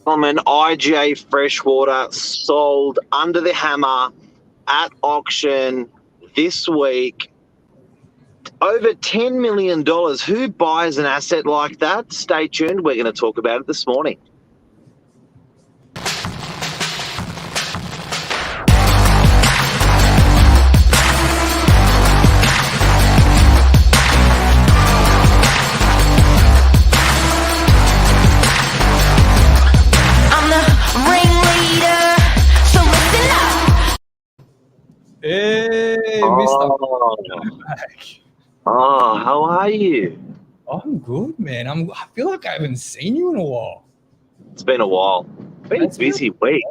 Gentlemen, IGA Freshwater sold under the hammer at auction this week. Over $10 million. Who buys an asset like that? Stay tuned. We're going to talk about it this morning. Hey, Oh, Mr. how are you? I'm good, man. I feel like I haven't seen you in a while. It's been a while. Been a busy week.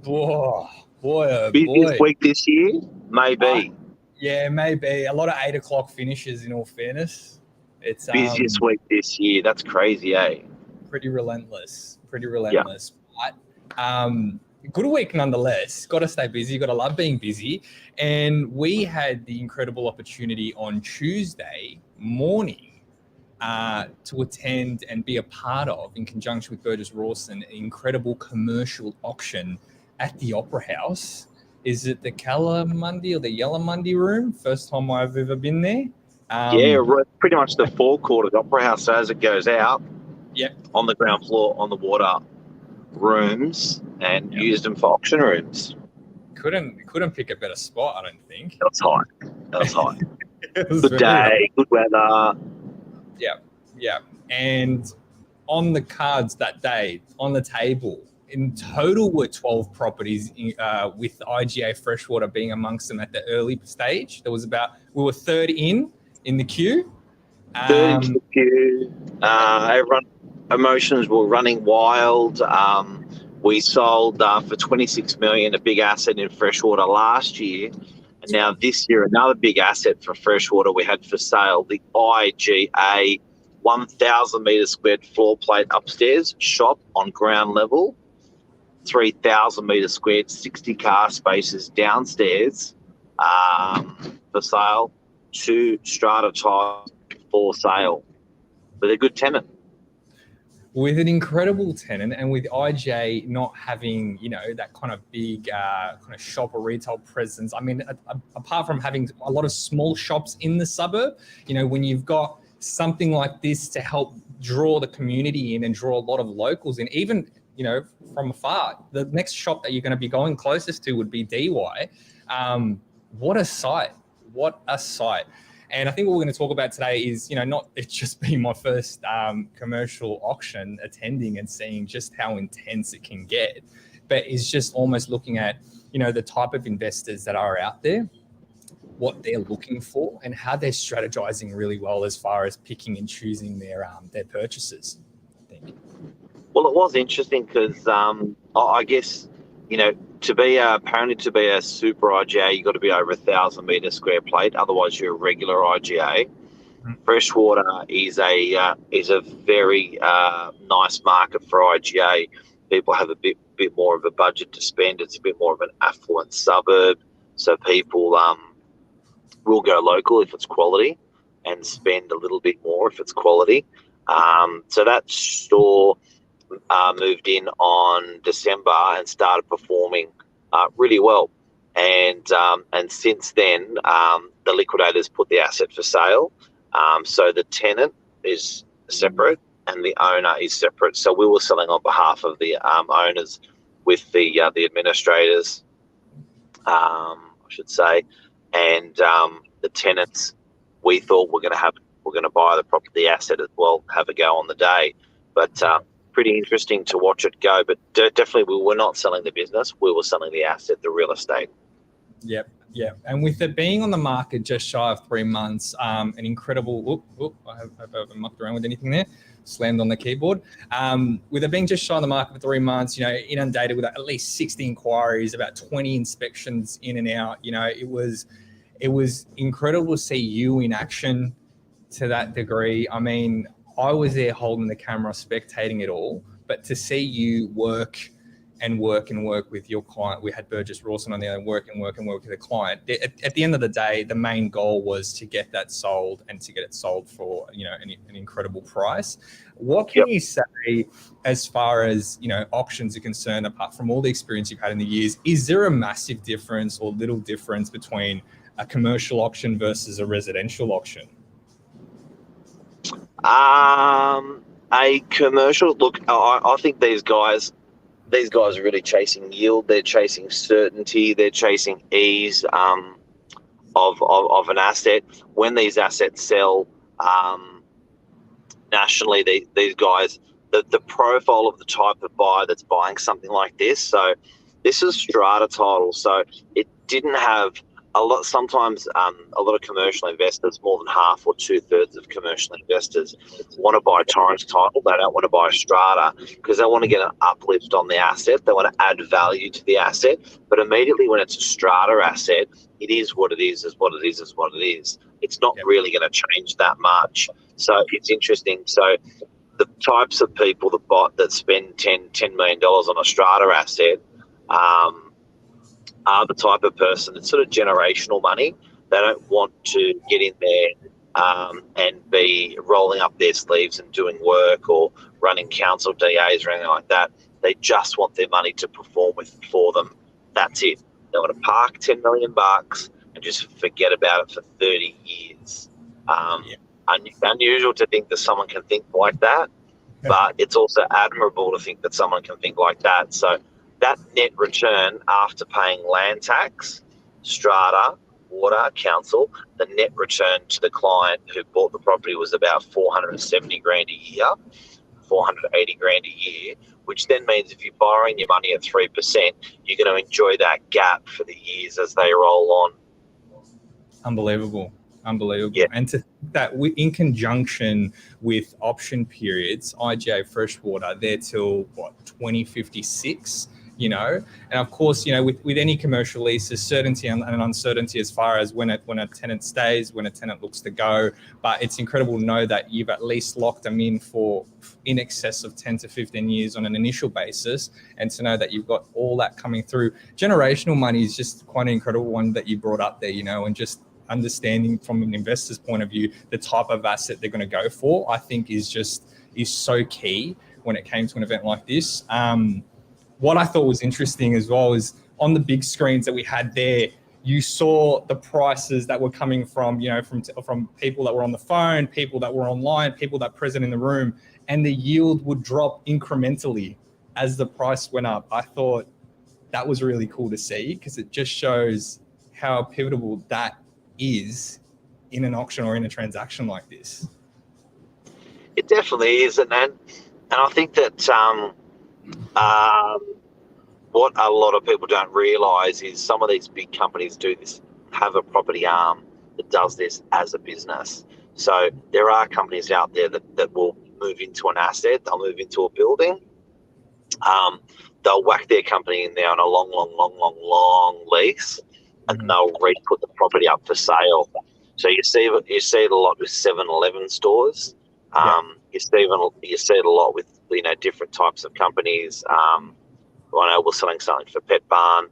Boy, oh Busiest boy. week this year? Maybe. Yeah, maybe. A lot of 8 o'clock finishes, in all fairness. It's Busiest week this year. That's crazy, eh? pretty relentless. Yeah. But good week nonetheless. Got to stay busy. Got to love being busy. And we had the incredible opportunity on Tuesday morning to attend and be a part of, in conjunction with Burgess Rawson, an incredible commercial auction at the Opera House. Is it the Calamundi or the Yellamundi room? First time I've ever been there. Pretty much the forecourt of the Opera House. So as it goes out, on the ground floor, on the water, rooms, and used them for auction rooms. Couldn't pick a better spot, I don't think. That was hot. Good day, good weather. Yeah. And on the cards that day, on the table, in total were 12 properties, with IGA Freshwater being amongst them at the early stage. We were third in the queue. Third in the queue. Everyone, emotions were running wild. We sold for $26 million a big asset in Freshwater last year. And now this year, another big asset for Freshwater we had for sale, the IGA 1,000 metre squared floor plate upstairs shop on ground level, 3,000 metre squared, 60 car spaces downstairs for sale, 2 strata types for sale with a good tenant. With an incredible tenant, and with IJ not having, that kind of big kind of shop or retail presence. I mean, apart from having a lot of small shops in the suburb, when you've got something like this to help draw the community in and draw a lot of locals in, even, from afar, the next shop that you're going to be going closest to would be DY. What a sight. And I think what we're going to talk about today is, not it's just been my first commercial auction attending and seeing just how intense it can get, but is just almost looking at, the type of investors that are out there, what they're looking for, and how they're strategizing really well as far as picking and choosing their purchases, I think. Well, it was interesting because I guess, to be a super IGA, you've got to be over 1,000 metre square plate. Otherwise, you're a regular IGA. Mm-hmm. Freshwater is a very nice market for IGA. People have a bit more of a budget to spend. It's a bit more of an affluent suburb, so people will go local if it's quality, and spend a little bit more if it's quality. So that store moved in on December and started performing really well. And since then, the liquidators put the asset for sale. So the tenant is separate and the owner is separate. So we were selling on behalf of the owners with the administrators, I should say, and the tenants. We thought we're going to buy the asset as well, have a go on the day, but. Pretty interesting to watch it go, but definitely we were not selling the business. We were selling the asset, the real estate. Yep. And with it being on the market just shy of 3 months, an incredible, I hope I haven't mucked around with anything there, slammed on the keyboard. With it being just shy of the market for 3 months, inundated with at least 60 inquiries, about 20 inspections in and out, it was incredible to see you in action to that degree. I mean, I was there holding the camera, spectating it all, but to see you work and work with your client. We had Burgess Rawson on there, work with the client. At the end of the day, the main goal was to get that sold and to get it sold for, an incredible price. What can you say as far as, auctions are concerned, apart from all the experience you've had in the years? Is there a massive difference or little difference between a commercial auction versus a residential auction? A commercial, look, I think these guys are really chasing yield. They're chasing certainty. They're chasing ease of an asset. When these assets sell nationally, these guys, the profile of the type of buyer that's buying something like this. So this is strata title. So it didn't have a lot. Sometimes a lot of commercial investors, more than half or 2/3 of commercial investors, want to buy Torrens title. They don't want to buy strata because they want to get an uplift on the asset. They want to add value to the asset. But immediately when it's a strata asset, it is what it is what it is what it is. It's not really going to change that much. So it's interesting. So the types of people that spend $10 million on a strata asset are the type of person that's sort of generational money. They don't want to get in there and be rolling up their sleeves and doing work or running council DAs or anything like that. They just want their money to perform for them. That's it. They want to park $10 million and just forget about it for 30 years. Unusual to think that someone can think like that, but it's also admirable to think that someone can think like that. So that net return after paying land tax, strata, water, council, the net return to the client who bought the property was about $470 grand a year, $480 grand a year, which then means if you're borrowing your money at 3%, you're going to enjoy that gap for the years as they roll on. Unbelievable. Yeah. And to think that in conjunction with option periods, Iga Freshwater, they're till 2056. And of course, with any commercial lease, there's certainty and uncertainty as far as when a tenant stays, when a tenant looks to go. But it's incredible to know that you've at least locked them in for in excess of 10 to 15 years on an initial basis, and to know that you've got all that coming through. Generational money is just quite an incredible one that you brought up there, and just understanding from an investor's point of view the type of asset they're going to go for, I think is so key when it came to an event like this. What I thought was interesting as well is on the big screens that we had there, you saw the prices that were coming from, from people that were on the phone, people that were online, people that were present in the room, and the yield would drop incrementally as the price went up. I thought that was really cool to see because it just shows how pivotal that is in an auction or in a transaction like this. It definitely is, and I think that what a lot of people don't realise is some of these big companies do this, have a property arm that does this as a business. So there are companies out there that will move into an asset, they'll move into a building, they'll whack their company in there on a long lease, and they'll re-put the property up for sale. So you see it a lot with 7-Eleven stores. You see it a lot with different types of companies. I know we're selling something for Pet Barn,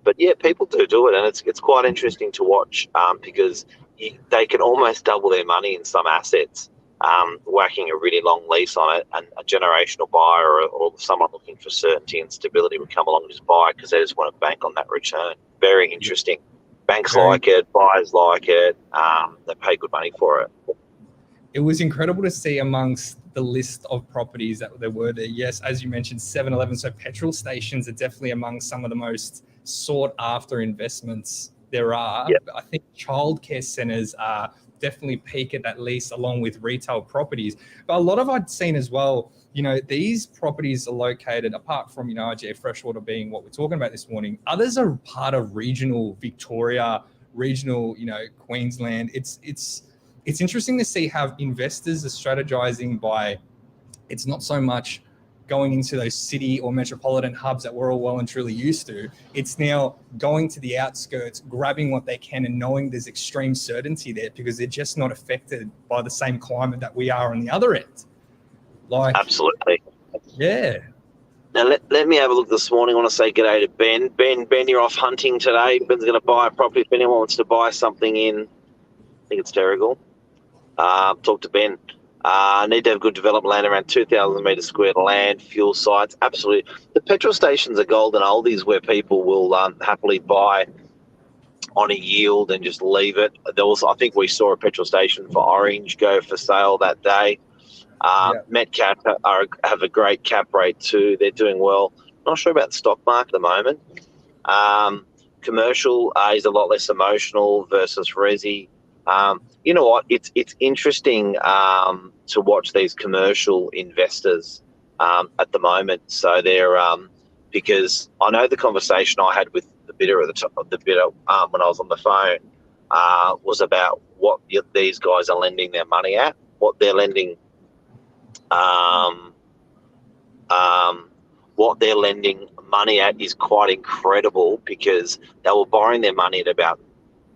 but yeah, people do it, and it's quite interesting to watch because they can almost double their money in some assets, whacking a really long lease on it, and a generational buyer or someone looking for certainty and stability would come along and just buy it because they just want to bank on that return. Very interesting. Banks like it, buyers like it, they pay good money for it. It was incredible to see amongst the list of properties that there were there. Yes, as you mentioned, 7-Eleven. So petrol stations are definitely among some of the most sought after investments there are. Yep. I think childcare centres are definitely peak at that least, along with retail properties. But a lot of I'd seen as well, these properties are located, apart from, Iga Freshwater being what we're talking about this morning, others are part of regional Victoria, regional, Queensland. It's interesting to see how investors are strategizing by, it's not so much going into those city or metropolitan hubs that we're all well and truly used to. It's now going to the outskirts, grabbing what they can and knowing there's extreme certainty there because they're just not affected by the same climate that we are on the other end. Absolutely. Yeah. Now, let me have a look this morning. I want to say g'day to Ben. Ben, you're off hunting today. Ben's going to buy a property. If anyone wants to buy something in, I think it's Terrigal, talk to Ben. Need to have good development land, around 2,000 metres squared land, fuel sites. Absolutely. The petrol stations are golden oldies where people will happily buy on a yield and just leave it. I think we saw a petrol station for Orange go for sale that day. Metcalf have a great cap rate too. They're doing well. Not sure about the stock market at the moment. Commercial is a lot less emotional versus resi. You know what? It's interesting to watch these commercial investors at the moment. So they're because I know the conversation I had with the bidder at the top of the bidder when I was on the phone was about what these guys are lending their money at, what they're lending. What they're lending money at is quite incredible because they were borrowing their money at about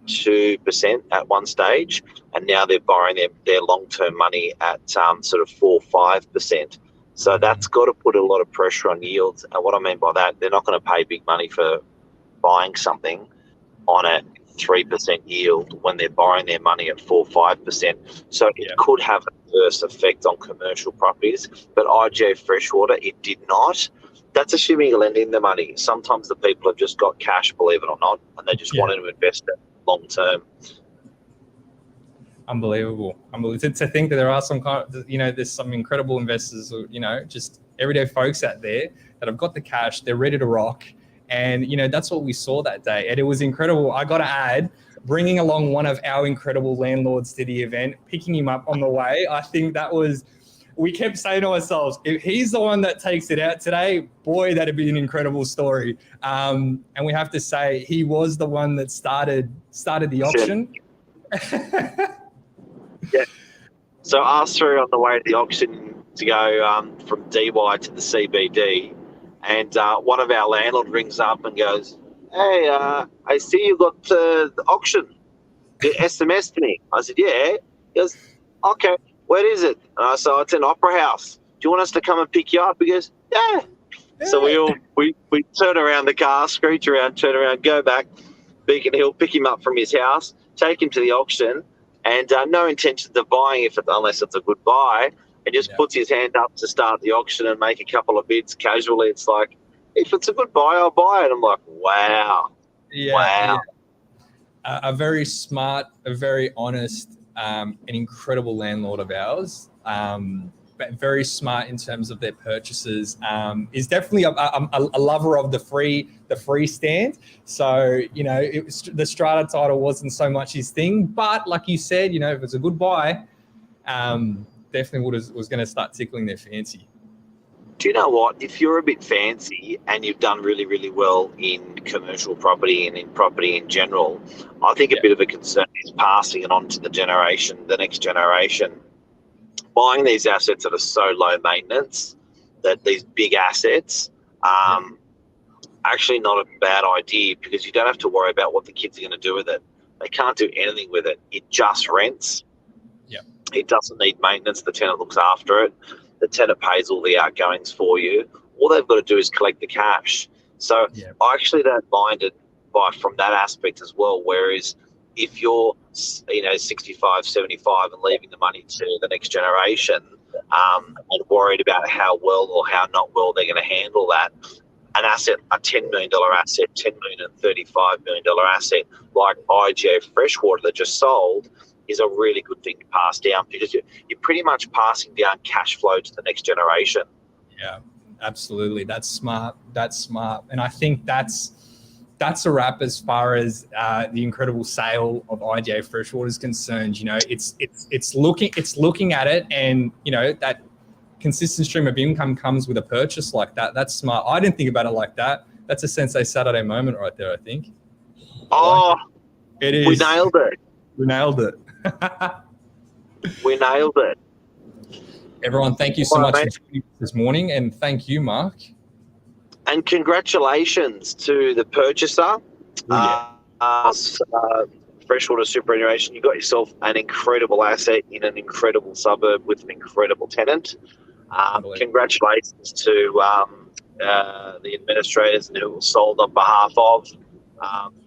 2% at one stage, and now they're borrowing their long-term money at sort of 4-5%. So that's got to put a lot of pressure on yields. And what I mean by that, they're not going to pay big money for buying something on a 3% yield when they're borrowing their money at 4-5%. So it could have an adverse effect on commercial properties. But Iga Freshwater, it did not. That's assuming you're lending the money. Sometimes the people have just got cash, believe it or not, and they just wanted to invest it long term. Unbelievable. To think that there are some kind of, there's some incredible investors, just everyday folks out there that have got the cash, they're ready to rock. And, that's what we saw that day. And it was incredible. I got to add, bringing along one of our incredible landlords to the event, picking him up on the way. I think we kept saying to ourselves, if he's the one that takes it out today, boy, that'd be an incredible story. And we have to say he was the one that started the auction. Yeah. So us three on the way to the auction to go from DY to the CBD, and one of our landlords rings up and goes, "Hey, I see you got the auction. You SMS to me." I said, "Yeah." He goes, "Okay, where is it?" And I said, "It's in Opera House. Do you want us to come and pick you up?" He goes, "Yeah." So we turn around the car, screech around, turn around, go back, Beacon Hill, pick him up from his house, take him to the auction, and no intentions of buying unless it's a good buy, and just puts his hand up to start the auction and make a couple of bids casually. It's like, if it's a good buy, I'll buy it. I'm like, wow. Wow. A very smart, a very honest, an incredible landlord of ours, but very smart in terms of their purchases. Is definitely a lover of the free stand. So the strata title wasn't so much his thing, but like you said, if it's a good buy, definitely was going to start tickling their fancy. Do you know what? If you're a bit fancy and you've done really, really well in commercial property and in property in general, I think a bit of a concern is passing it on to the next generation. Buying these assets that are so low maintenance, that these big assets, actually not a bad idea, because you don't have to worry about what the kids are going to do with it. They can't do anything with it. It just rents. Yeah. It doesn't need maintenance. The tenant looks after it. The tenant pays all the outgoings for you. All they've got to do is collect the cash. So I actually don't mind it from that aspect as well. Whereas if you're, 65, 75 and leaving the money to the next generation and worried about how well or how not well they're going to handle that, an asset, a $10 million asset, $10 million and $35 million asset like Iga Freshwater that just sold is a really good thing to pass down, because you're pretty much passing down cash flow to the next generation. Yeah, absolutely. That's smart. And I think that's a wrap as far as the incredible sale of Iga Freshwater is concerned. It's looking at it, and that consistent stream of income comes with a purchase like that. That's smart. I didn't think about it like that. That's a Sensei Saturday moment right there, I think. It is. We nailed it. We nailed it. We nailed it. Everyone, thank you so much for joining us this morning, and thank you, Mark. And congratulations to the purchaser, Freshwater Superannuation. You got yourself an incredible asset in an incredible suburb with an incredible tenant. Congratulations to the administrators and who it was sold on behalf of,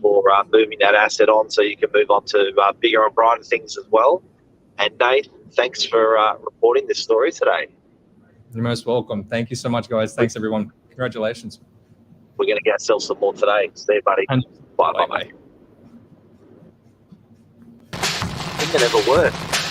for moving that asset on so you can move on to bigger and brighter things as well. And Nate, thanks for reporting this story today. You're most welcome. Thank you so much, guys. Thanks, everyone. Congratulations. We're going to get ourselves some more today. See you, buddy. Bye, Bye. mate. It never worked.